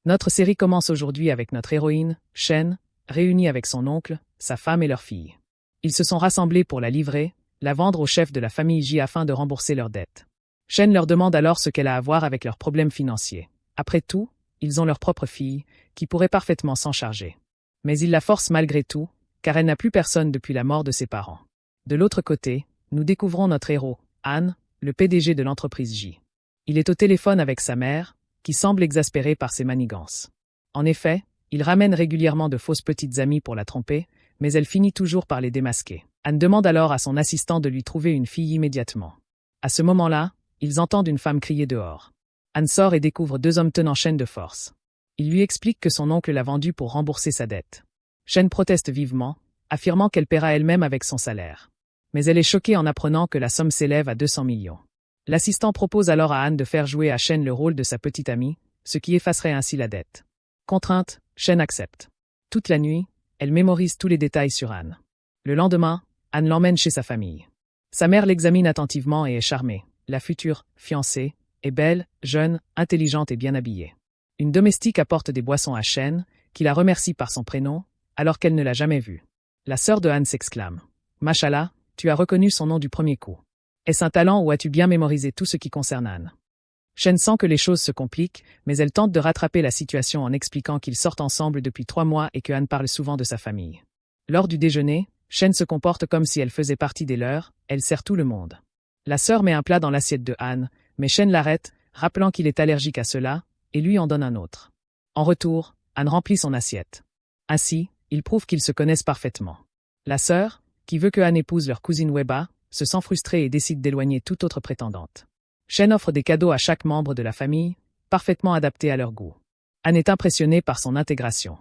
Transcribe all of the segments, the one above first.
Notre série commence aujourd'hui avec notre héroïne, Shen, réunie avec son oncle, sa femme et leur fille. Ils se sont rassemblés pour la livrer, la vendre au chef de la famille J afin de rembourser leurs dettes. Shen leur demande alors ce qu'elle a à voir avec leurs problèmes financiers. Après tout, ils ont leur propre fille, qui pourrait parfaitement s'en charger. Mais il la force malgré tout, car elle n'a plus personne depuis la mort de ses parents. De l'autre côté, nous découvrons notre héros, Han, le PDG de l'entreprise J. Il est au téléphone avec sa mère, qui semble exaspérée par ses manigances. En effet, il ramène régulièrement de fausses petites amies pour la tromper, mais elle finit toujours par les démasquer. Han demande alors à son assistant de lui trouver une fille immédiatement. À ce moment-là, ils entendent une femme crier dehors. Han sort et découvre deux hommes tenant Shen de force. Il lui explique que son oncle l'a vendue pour rembourser sa dette. Shen proteste vivement, affirmant qu'elle paiera elle-même avec son salaire. Mais elle est choquée en apprenant que la somme s'élève à 200 millions. L'assistant propose alors à Han de faire jouer à Shen le rôle de sa petite amie, ce qui effacerait ainsi la dette. Contrainte, Shen accepte. Toute la nuit, elle mémorise tous les détails sur Han. Le lendemain, Han l'emmène chez sa famille. Sa mère l'examine attentivement et est charmée. La future fiancée est belle, jeune, intelligente et bien habillée. Une domestique apporte des boissons à Shen, qui la remercie par son prénom, alors qu'elle ne l'a jamais vue. La sœur de Han s'exclame. « Machallah, tu as reconnu son nom du premier coup. Est-ce un talent ou as-tu bien mémorisé tout ce qui concerne Han ?» Shen sent que les choses se compliquent, mais elle tente de rattraper la situation en expliquant qu'ils sortent ensemble depuis 3 mois et que Han parle souvent de sa famille. Lors du déjeuner, Shen se comporte comme si elle faisait partie des leurs, elle sert tout le monde. La sœur met un plat dans l'assiette de Han, mais Shen l'arrête, rappelant qu'il est allergique à cela, et lui en donne un autre. En retour, Han remplit son assiette. Ainsi, ils prouvent qu'ils se connaissent parfaitement. La sœur, qui veut que Han épouse leur cousine Weba, se sent frustrée et décide d'éloigner toute autre prétendante. Shen offre des cadeaux à chaque membre de la famille, parfaitement adaptés à leur goût. Han est impressionné par son intégration.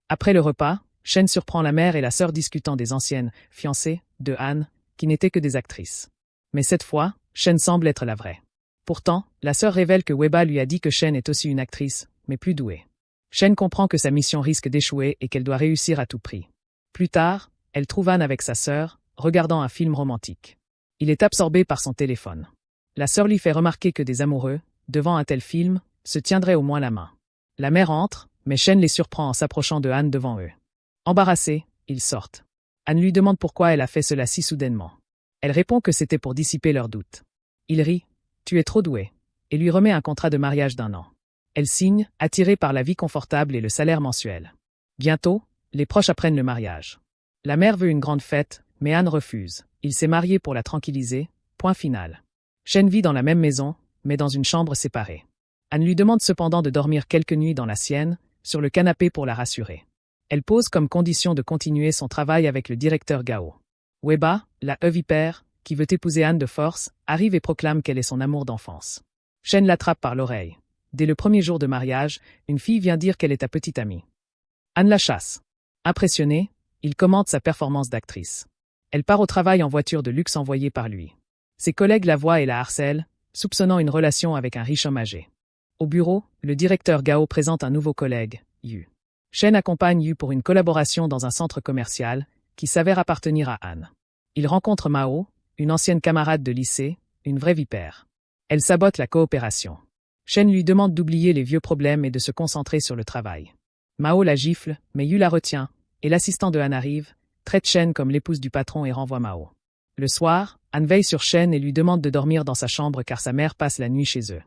Après le repas, Shen surprend la mère et la sœur discutant des anciennes fiancées de Han, qui n'étaient que des actrices. Mais cette fois, Shen semble être la vraie. Pourtant, la sœur révèle que Weba lui a dit que Shen est aussi une actrice, mais plus douée. Shen comprend que sa mission risque d'échouer et qu'elle doit réussir à tout prix. Plus tard, elle trouve Han avec sa sœur, regardant un film romantique. Il est absorbé par son téléphone. La sœur lui fait remarquer que des amoureux, devant un tel film, se tiendraient au moins la main. La mère entre, mais Shen les surprend en s'approchant de Han devant eux. Embarrassés, ils sortent. Han lui demande pourquoi elle a fait cela si soudainement. Elle répond que c'était pour dissiper leurs doutes. Il rit. « Tu es trop doué » et lui remet un contrat de mariage d'1 an. Elle signe, attirée par la vie confortable et le salaire mensuel. Bientôt, les proches apprennent le mariage. La mère veut une grande fête, mais Han refuse. Il s'est marié pour la tranquilliser, point final. Shen vit dans la même maison, mais dans une chambre séparée. Han lui demande cependant de dormir quelques nuits dans la sienne, sur le canapé pour la rassurer. Elle pose comme condition de continuer son travail avec le directeur Gao. Weba, la vipère, qui veut épouser Han de force, arrive et proclame qu'elle est son amour d'enfance. Shen l'attrape par l'oreille. Dès le premier jour de mariage, une fille vient dire qu'elle est ta petite amie. Han la chasse. Impressionné, il commente sa performance d'actrice. Elle part au travail en voiture de luxe envoyée par lui. Ses collègues la voient et la harcèlent, soupçonnant une relation avec un riche homme âgé. Au bureau, le directeur Gao présente un nouveau collègue, Yu. Shen accompagne Yu pour une collaboration dans un centre commercial, qui s'avère appartenir à Han. Il rencontre Mao, une ancienne camarade de lycée, une vraie vipère. Elle sabote la coopération. Shen lui demande d'oublier les vieux problèmes et de se concentrer sur le travail. Mao la gifle, mais Yu la retient, et l'assistant de Han arrive, traite Shen comme l'épouse du patron et renvoie Mao. Le soir, Han veille sur Shen et lui demande de dormir dans sa chambre car sa mère passe la nuit chez eux.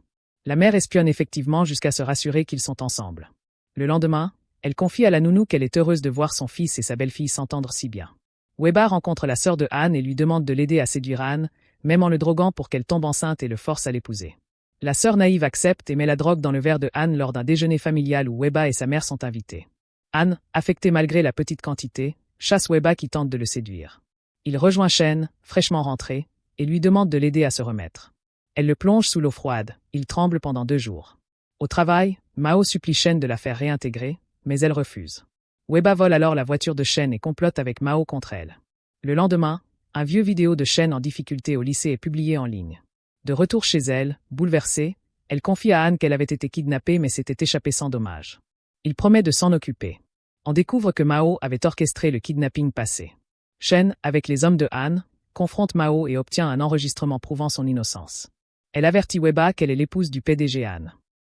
La mère espionne effectivement jusqu'à se rassurer qu'ils sont ensemble. Le lendemain, elle confie à la nounou qu'elle est heureuse de voir son fils et sa belle-fille s'entendre si bien. Weba rencontre la sœur de Han et lui demande de l'aider à séduire Han, même en le droguant pour qu'elle tombe enceinte et le force à l'épouser. La sœur naïve accepte et met la drogue dans le verre de Han lors d'un déjeuner familial où Weba et sa mère sont invités. Han, affecté malgré la petite quantité, chasse Weba qui tente de le séduire. Il rejoint Shen, fraîchement rentré, et lui demande de l'aider à se remettre. Elle le plonge sous l'eau froide, il tremble pendant 2 jours. Au travail, Mao supplie Shen de la faire réintégrer, mais elle refuse. Weba vole alors la voiture de Shen et complote avec Mao contre elle. Le lendemain, un vieux vidéo de Shen en difficulté au lycée est publié en ligne. De retour chez elle, bouleversée, elle confie à Han qu'elle avait été kidnappée mais s'était échappée sans dommage. Il promet de s'en occuper. On découvre que Mao avait orchestré le kidnapping passé. Shen, avec les hommes de Han, confronte Mao et obtient un enregistrement prouvant son innocence. Elle avertit Weba qu'elle est l'épouse du PDG Han.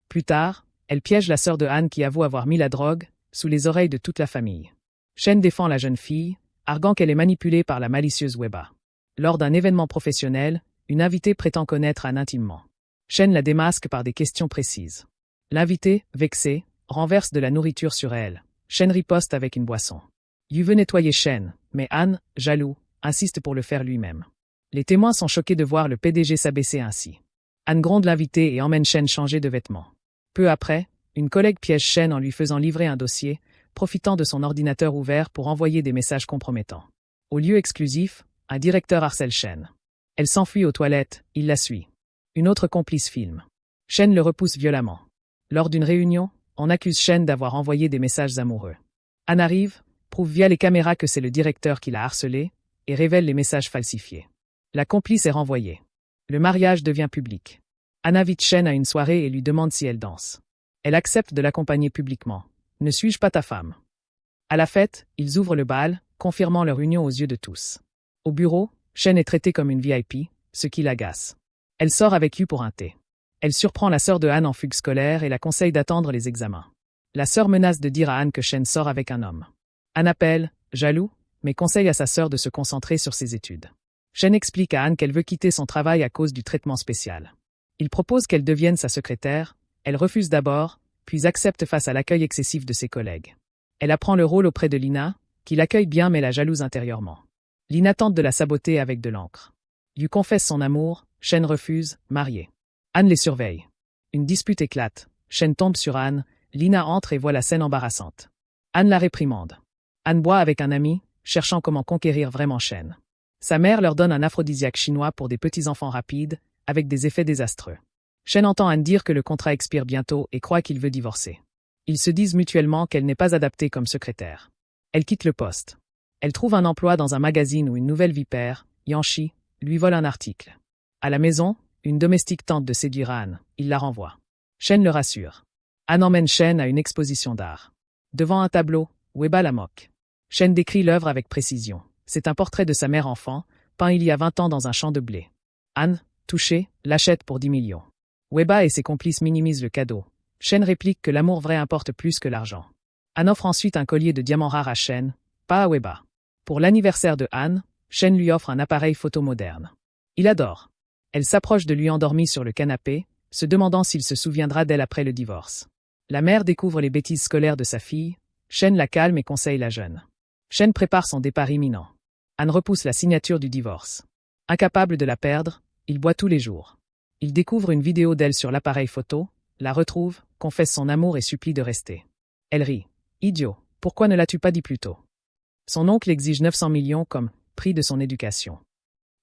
Plus tard, Elle piège la sœur de Han qui avoue avoir mis la drogue sous les oreilles de toute la famille. Shen défend la jeune fille, arguant qu'elle est manipulée par la malicieuse Weba. Lors d'un événement professionnel, une invitée prétend connaître Han intimement. Shen la démasque par des questions précises. L'invitée, vexée, renverse de la nourriture sur elle. Shen riposte avec une boisson. Yu veut nettoyer Shen, mais Han, jaloux, insiste pour le faire lui-même. Les témoins sont choqués de voir le PDG s'abaisser ainsi. Han gronde l'invité et emmène Shen changer de vêtements. Peu après, une collègue piège Shen en lui faisant livrer un dossier, profitant de son ordinateur ouvert pour envoyer des messages compromettants. Au lieu exclusif, un directeur harcèle Shen. Elle s'enfuit aux toilettes, il la suit. Une autre complice filme. Shen le repousse violemment. Lors d'une réunion, on accuse Shen d'avoir envoyé des messages amoureux. Han arrive, prouve via les caméras que c'est le directeur qui l'a harcelé, et révèle les messages falsifiés. La complice est renvoyée. Le mariage devient public. Han invite Shen à une soirée et lui demande si elle danse. Elle accepte de l'accompagner publiquement. Ne suis-je pas ta femme? À la fête, ils ouvrent le bal, confirmant leur union aux yeux de tous. Au bureau, Shen est traitée comme une VIP, ce qui l'agace. Elle sort avec Yu pour un thé. Elle surprend la sœur de Han en fugue scolaire et la conseille d'attendre les examens. La sœur menace de dire à Han que Shen sort avec un homme. Han appelle, jaloux, mais conseille à sa sœur de se concentrer sur ses études. Shen explique à Han qu'elle veut quitter son travail à cause du traitement spécial. Il propose qu'elle devienne sa secrétaire, elle refuse d'abord, puis accepte face à l'accueil excessif de ses collègues. Elle apprend le rôle auprès de Lina, qui l'accueille bien mais la jalouse intérieurement. Lina tente de la saboter avec de l'encre. Yu confesse son amour, Shen refuse, marié. Han les surveille. Une dispute éclate, Shen tombe sur Han, Lina entre et voit la scène embarrassante. Han la réprimande. Han boit avec un ami, cherchant comment conquérir vraiment Shen. Sa mère leur donne un aphrodisiaque chinois pour des petits-enfants rapides, avec des effets désastreux. Shen entend Han dire que le contrat expire bientôt et croit qu'il veut divorcer. Ils se disent mutuellement qu'elle n'est pas adaptée comme secrétaire. Elle quitte le poste. Elle trouve un emploi dans un magazine où une nouvelle vipère, Yanshi, lui vole un article. À la maison, une domestique tente de séduire Han, il la renvoie. Shen le rassure. Han emmène Shen à une exposition d'art. Devant un tableau, Weba la moque. Shen décrit l'œuvre avec précision. C'est un portrait de sa mère enfant, peint il y a 20 ans dans un champ de blé. Han, touché, l'achète pour 10 millions. Weba et ses complices minimisent le cadeau. Shen réplique que l'amour vrai importe plus que l'argent. Han offre ensuite un collier de diamants rares à Shen, pas à Weba. Pour l'anniversaire de Han, Shen lui offre un appareil photo moderne. Il adore. Elle s'approche de lui endormi sur le canapé, se demandant s'il se souviendra d'elle après le divorce. La mère découvre les bêtises scolaires de sa fille, Shen la calme et conseille la jeune. Shen prépare son départ imminent. Han repousse la signature du divorce. Incapable de la perdre, il boit tous les jours. Il découvre une vidéo d'elle sur l'appareil photo, la retrouve, confesse son amour et supplie de rester. Elle rit. Idiot, pourquoi ne l'as-tu pas dit plus tôt? Son oncle exige 900 millions comme prix de son éducation.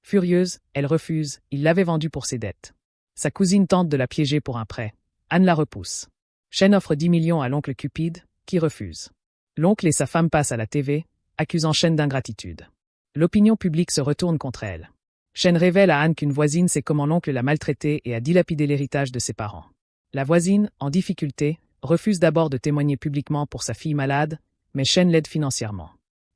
Furieuse, elle refuse, il l'avait vendue pour ses dettes. Sa cousine tente de la piéger pour un prêt. Han la repousse. Shen offre 10 millions à l'oncle Cupide, qui refuse. L'oncle et sa femme passent à la TV, accusant Shen d'ingratitude. L'opinion publique se retourne contre elle. Shen révèle à Han qu'une voisine sait comment l'oncle l'a maltraitée et a dilapidé l'héritage de ses parents. La voisine, en difficulté, refuse d'abord de témoigner publiquement pour sa fille malade, mais Shen l'aide financièrement.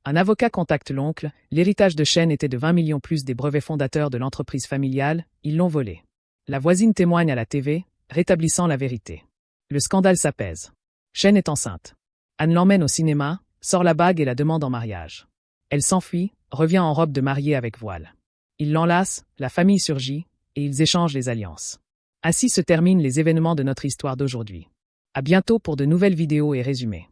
Un avocat contacte l'oncle, l'héritage de Shen était de 20 millions plus des brevets fondateurs de l'entreprise familiale, ils l'ont volé. La voisine témoigne à la TV, rétablissant la vérité. Le scandale s'apaise. Shen est enceinte. Han l'emmène au cinéma, sort la bague et la demande en mariage. Elle s'enfuit, revient en robe de mariée avec voile. Il l'enlace, la famille surgit, et ils échangent les alliances. Ainsi se terminent les événements de notre histoire d'aujourd'hui. À bientôt pour de nouvelles vidéos et résumés.